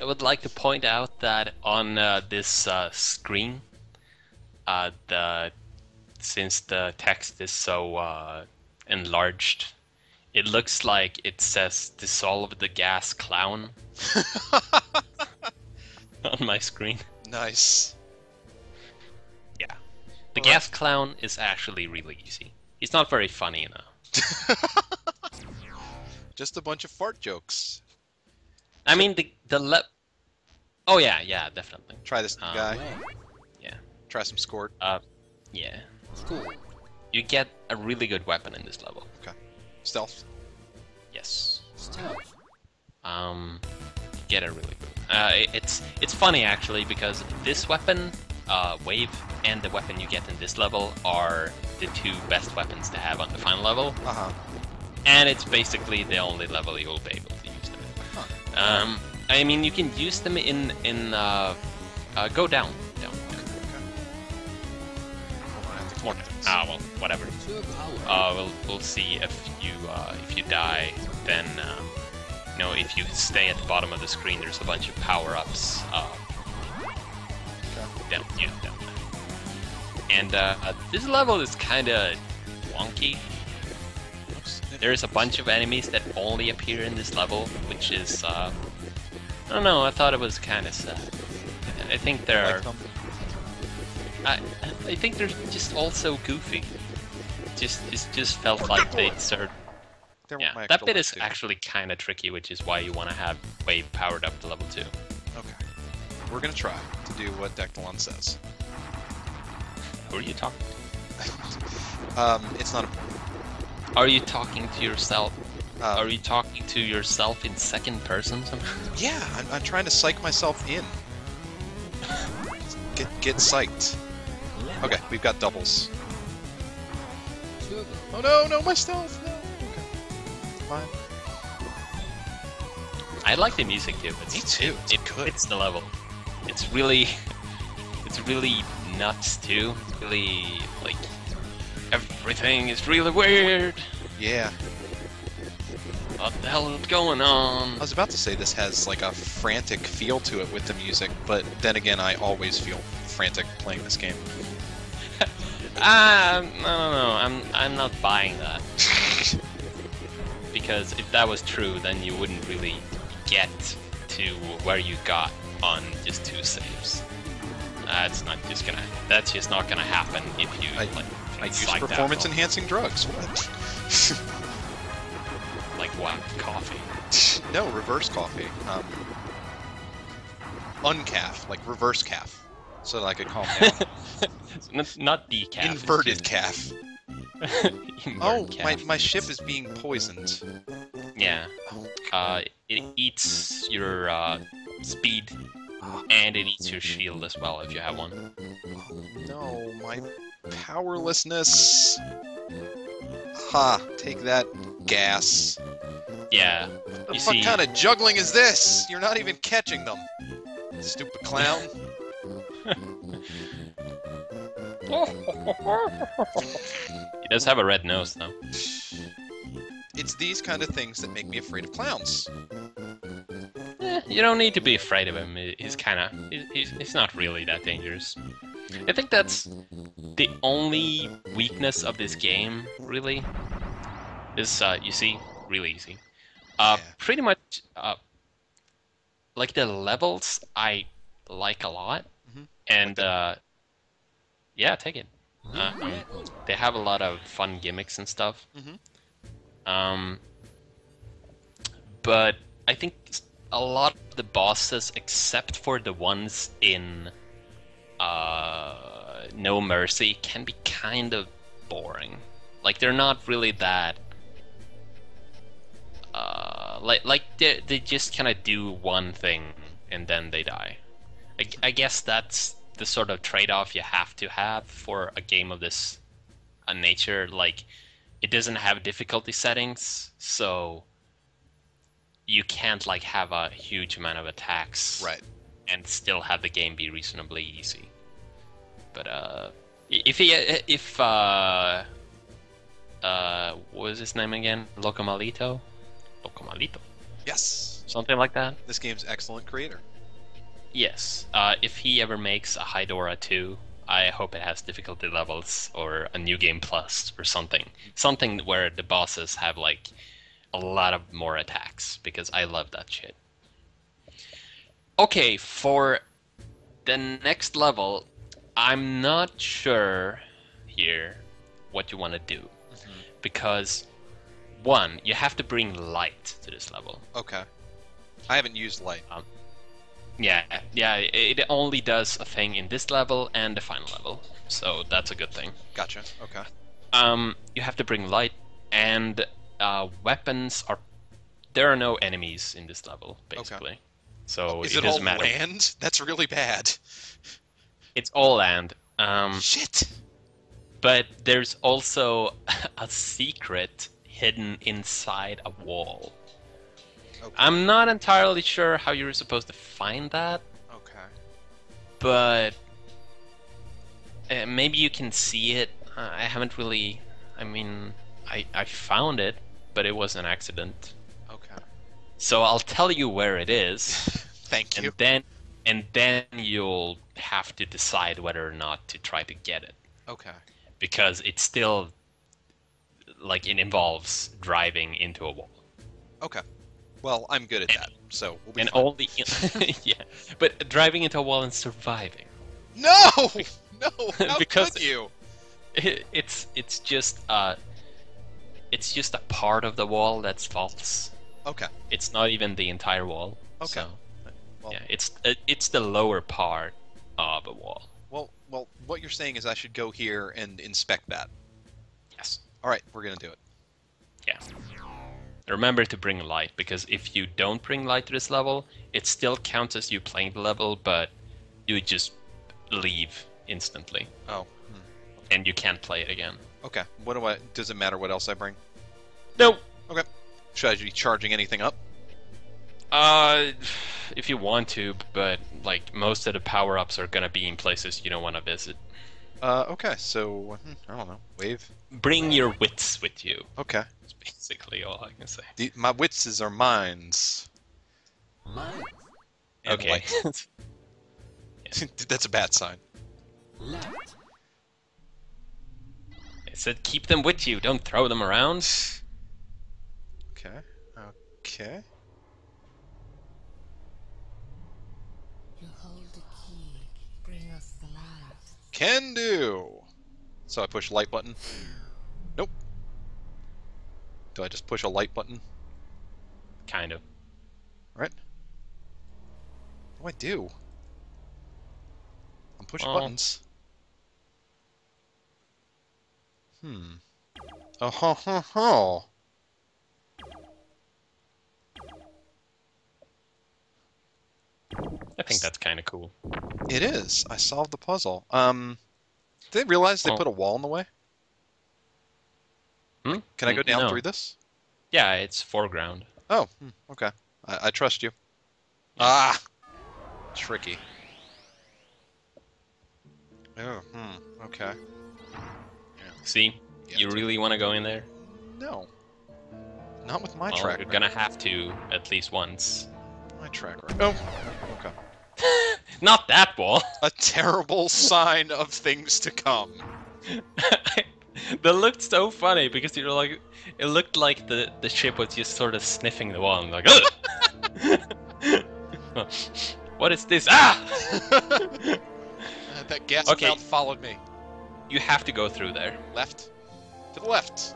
I would like to point out that on this screen, the since the text is so enlarged, it looks like it says "Dissolve the gas clown" on my screen. Nice. Yeah, the All right. gas clown is actually really easy. He's not very funny though. Just a bunch of fart jokes. I mean the. Oh yeah, definitely. Try this new guy. Yeah. Try some Skort. Yeah. You get a really good weapon in this level. Okay. Stealth. Yes. Get a really good. It's funny actually because this weapon, wave, and the weapon you get in this level are the two best weapons to have on the final level. Uh-huh. And it's basically the only level you'll be able to use them in. Huh. I mean, you can use them in go down. Or, well, whatever. We'll see if you die. Then if you stay at the bottom of the screen, there's a bunch of power-ups. Down. And this level is kind of wonky. There's a bunch of enemies that only appear in this level, which is I don't know. I thought it was kind of sad. I think there are. I think they're just also goofy. It just felt like they served. Yeah, that bit is actually kind of tricky, which is why you want to have Wave powered up to level 2. Okay. We're gonna try to do what Dectalon says. Who are you talking It's not a... Are you talking to yourself? Um, Are you talking to yourself in second person somehow? Yeah, I'm trying to psych myself in. Get psyched. Okay, we've got doubles. Oh no, my stealth! No. Okay. Fine. I like the music too. Me too. It's the level. It's really nuts too. Really, like, everything is really weird. Yeah. What the hell is going on? I was about to say this has like a frantic feel to it with the music, but then again, I always feel frantic playing this game. No. I'm not buying that. Because if that was true, then you wouldn't really get to where you got on just 2 saves. That's just not gonna happen if you I use performance-enhancing drugs. What? Like what? Coffee? No, reverse coffee. Uncaf, like reverse calf, so that I could calm down. Not decaf. Inverted calf. Oh, calf. my ship is being poisoned. Yeah. It eats your speed, and it eats your shield as well if you have one. No, my powerlessness. Ha! Take that, gas. Yeah. What the fuck kind of juggling is this? You're not even catching them. Stupid clown. He does have a red nose, though. It's these kind of things that make me afraid of clowns. You don't need to be afraid of him. He's not really that dangerous. I think that's the only weakness of this game, really. Is, you see, really easy. Yeah. Pretty much, like the levels I like a lot. Mm-hmm. And, yeah, take it. They have a lot of fun gimmicks and stuff. Mm-hmm. But I think a lot of the bosses, except for the ones in No Mercy, can be kind of boring. Like, they're not really that... they just kind of do one thing and then they die. I guess that's the sort of trade-off you have to have for a game of this nature. Like, it doesn't have difficulty settings, so you can't like have a huge amount of attacks, Right, and still have the game be reasonably easy. But what was his name again? Locomalito? Locomalito. Yes. something like that. This game's excellent creator. Yes. If he ever makes a Hydorah 2, I hope it has difficulty levels or a new game plus or something. Something where the bosses have like a lot of more attacks because I love that shit. Okay, for the next level, I'm not sure here what you want to do because one, you have to bring light to this level. Okay. I haven't used light. Yeah, it only does a thing in this level and the final level, so that's a good thing. Gotcha. Okay. You have to bring light, and weapons are... There are no enemies in this level, basically. Okay. So Is it it all doesn't matter. land? That's really bad. It's all land. Shit! But there's also a secret hidden inside a wall. Okay. I'm not entirely sure how you're supposed to find that, Okay. but maybe you can see it. I haven't really... I mean, I found it, but it was an accident. Okay. So I'll tell you where it is, Thank you. and then you'll have to decide whether or not to try to get it, Okay. because it's still like it involves driving into a wall. Okay. Well, I'm good at that, so we'll be And fine. only yeah, but driving into a wall and surviving. No! No! How Because- could you? It's just a part of the wall that's false. Okay. It's not even the entire wall. Okay. So, Well, yeah, it's the lower part of a wall. well, what you're saying is I should go here and inspect that. Yes. All right, we're gonna do it. Yeah. Remember to bring light, because if you don't bring light to this level, it still counts as you playing the level, but you just leave instantly, Oh. and you can't play it again. Okay. What do I? Does it matter what else I bring? No. Okay. Should I be charging anything up? If you want to, but like most of the power-ups are gonna be in places you don't want to visit. Okay. So I don't know. Wave. Bring your wits with you. Okay. That's basically all I can say. My wits are mines. Light. And Okay. light. That's a bad sign. Light. I said keep them with you. Don't throw them around. Okay. Okay. You hold the key. Bring us the light. Can do. So I push light button. Nope. Do I just push a light button? Kind of. Right. What do I do? I'm pushing Oh. buttons. Oh ho ho ho. I think that's kind of cool. It is. I solved the puzzle. Did they realize they Oh. put a wall in the way? Hmm? Can I go down No. through this? Yeah, it's foreground. Oh, okay. I trust you. Ah! Tricky. Oh, okay. See? Yeah, You really want to go in there? No. Not with my Well, track you're record. gonna have to at least once. My track record. Oh, okay. Not that wall! A terrible sign of things to come. That looked so funny because you're like, it looked like the ship was just sort of sniffing the wall and like, ugh! What is this? Ah! That gas Okay. mouth followed me. You have to go through there. Left. To the left.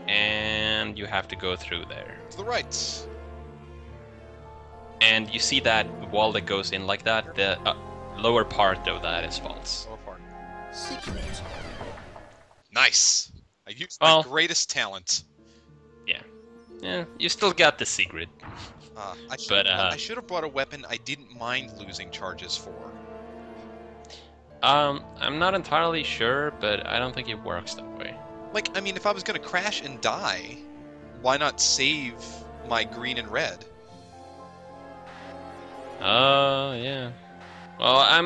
And you have to go through there. To the right. And you see that wall that goes in like that? The lower part of that is false. Lower part. Secret. Nice. I used Well- my greatest talent. Yeah, you still got the secret. I should have brought a weapon I didn't mind losing charges for. I'm not entirely sure, but I don't think it works that way. Like, I mean, if I was gonna crash and die, why not save my green and red? Oh, yeah. Well, I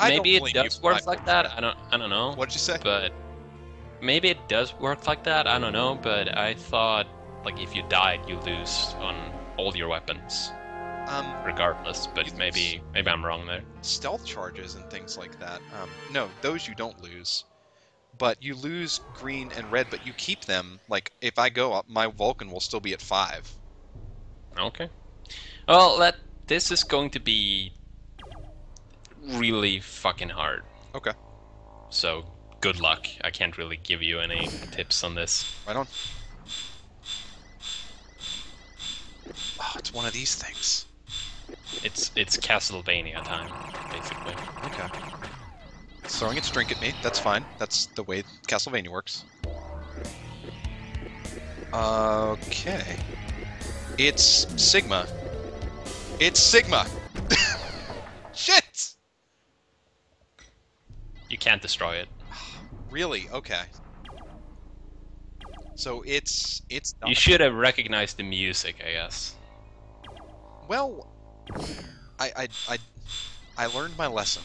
maybe don't it blame you does for my work like that. I don't know. What'd you say? But maybe it does work like that. I don't know, but I thought like if you died, you lose on all your weapons, regardless. But you maybe I'm wrong there. Stealth charges and things like that. No, those you don't lose. But you lose green and red, but you keep them. Like, if I go up, my Vulcan will still be at 5. Okay. Well, this is going to be really fucking hard. Okay. So good luck. I can't really give you any tips on this. Right on. Oh, it's one of these things. It's Castlevania time, basically. Okay. It's throwing its drink at me. That's fine. That's the way Castlevania works. Okay. It's Sigma. It's Sigma! Shit! You can't destroy it. Really? Okay. So it's not... You should have recognized the music, I guess. Well, I learned my lesson.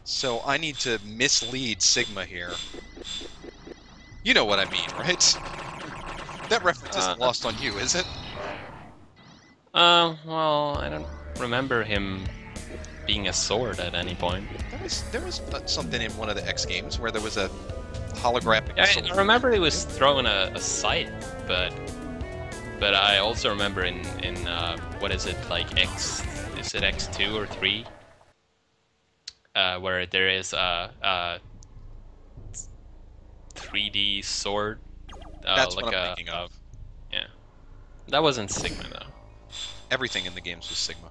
So I need to mislead Sigma here. You know what I mean, right? That reference isn't lost on you, is it? Well, I don't remember him being a sword at any point. There was something in one of the X games where there was a holographic sword. I remember he was throwing a scythe, but I also remember in what is it, like X? Is it X2 or 3? Where there is a 3D sword. That's like what I'm thinking of. Yeah, that wasn't Sigma though. Everything in the games was Sigma.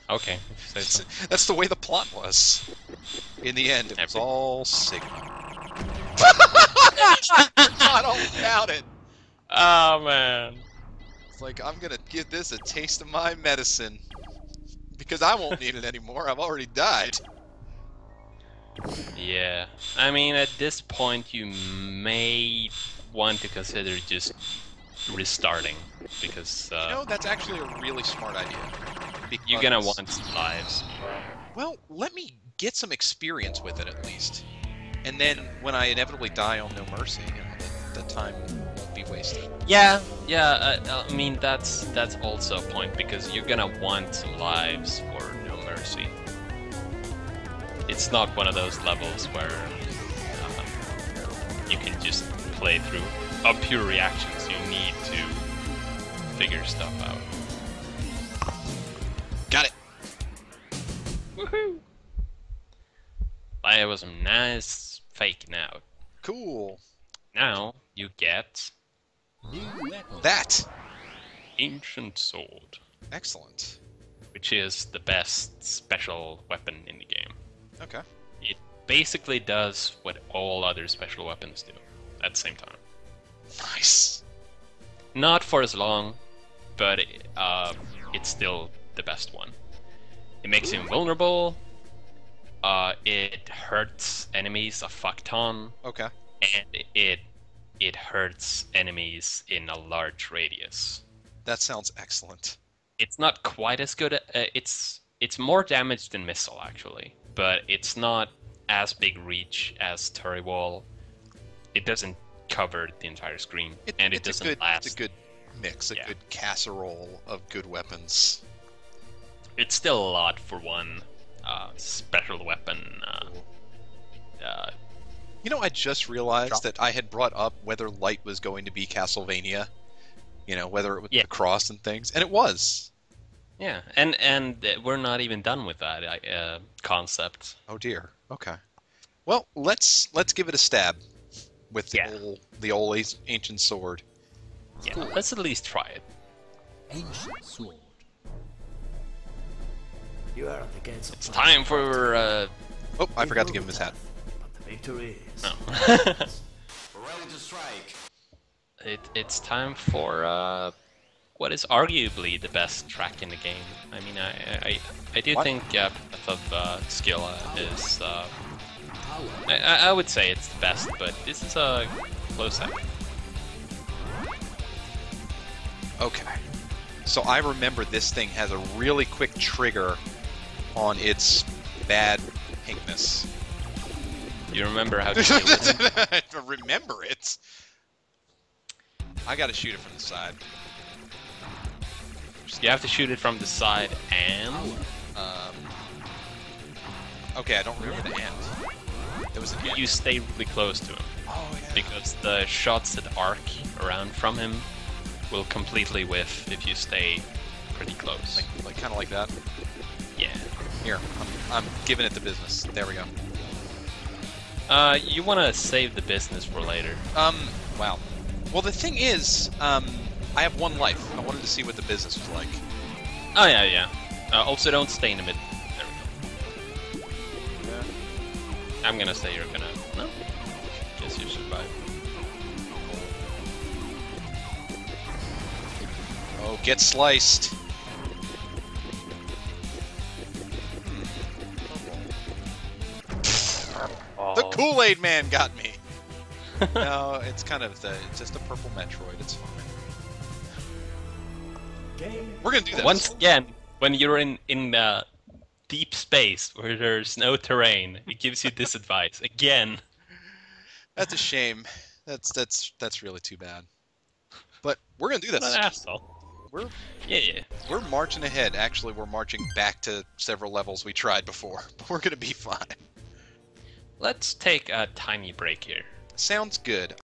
Okay, if you say so. That's the way the plot was. In the end, it was all Sigma. Not all about it. Oh man. It's like, I'm gonna give this a taste of my medicine. Because I won't need it anymore, I've already died. Yeah, I mean, at this point you may want to consider just restarting, because You know, that's actually a really smart idea. you're gonna want some lives. Well, let me get some experience with it at least. And then, when I inevitably die on No Mercy, you know, the time won't be wasted. Yeah, I mean, that's also a point, because you're gonna want some lives for No Mercy. It's not one of those levels where you can just play through of pure reactions. You need to figure stuff out. Got it! Woohoo! That was some nice faking out. Cool. Now you get New weapon. That! Ancient Sword, Excellent. which is the best special weapon in the game. Okay. It basically does what all other special weapons do at the same time. Nice. Not for as long, but it's still the best one. It makes you invulnerable. It hurts enemies a fuck ton, Okay. and it hurts enemies in a large radius. That sounds excellent. It's not quite as good. It's more damage than missile actually, but it's not as big reach as Turret Wall. It doesn't cover the entire screen, and it doesn't last. It's a good mix, a good casserole of good weapons. It's still a lot for one special weapon. You know, I just realized that I had brought up whether light was going to be Castlevania. You know, whether it was the cross and things, and it was. Yeah, and we're not even done with that concept. Oh dear. Okay. Well, let's give it a stab with the old ancient sword. Yeah, let's at least try it. Ancient sword. You are against. It's time for. Oh, I forgot to give him his hat. But the victory is. No. Ready to strike. It's time for what is arguably the best track in the game. I mean, I do think Path of Skill is. I would say it's the best, but this is a close second. Okay. So I remember this thing has a really quick trigger on its bad pinkness. You remember how to deal with him? I remember it. I gotta shoot it from the side. You have to shoot it from the side and... Okay, I don't remember the end. There was an end. You stay really close to him. Oh, yeah. Because the shots that arc around from him will completely whiff if you stay pretty close. Like kind of like that. Yeah. Here, I'm giving it the business. There we go. You want to save the business for later. Wow. Well, the thing is, I have one life. I wanted to see what the business was like. Oh, yeah, yeah. Also, don't stay in the middle. There we go. Yeah. I'm gonna say you're gonna... No? Guess you survive. Oh, get sliced. The Kool-Aid Man got me. No, it's kind of it's just a purple Metroid. It's fine. We're gonna do this. Once again, when you're in deep space where there's no terrain, it gives you this advice. Again. That's a shame. That's really too bad. But we're gonna do this. What an asshole. We're marching ahead. Actually, we're marching back to several levels we tried before. But we're gonna be fine. Let's take a tiny break here. Sounds good.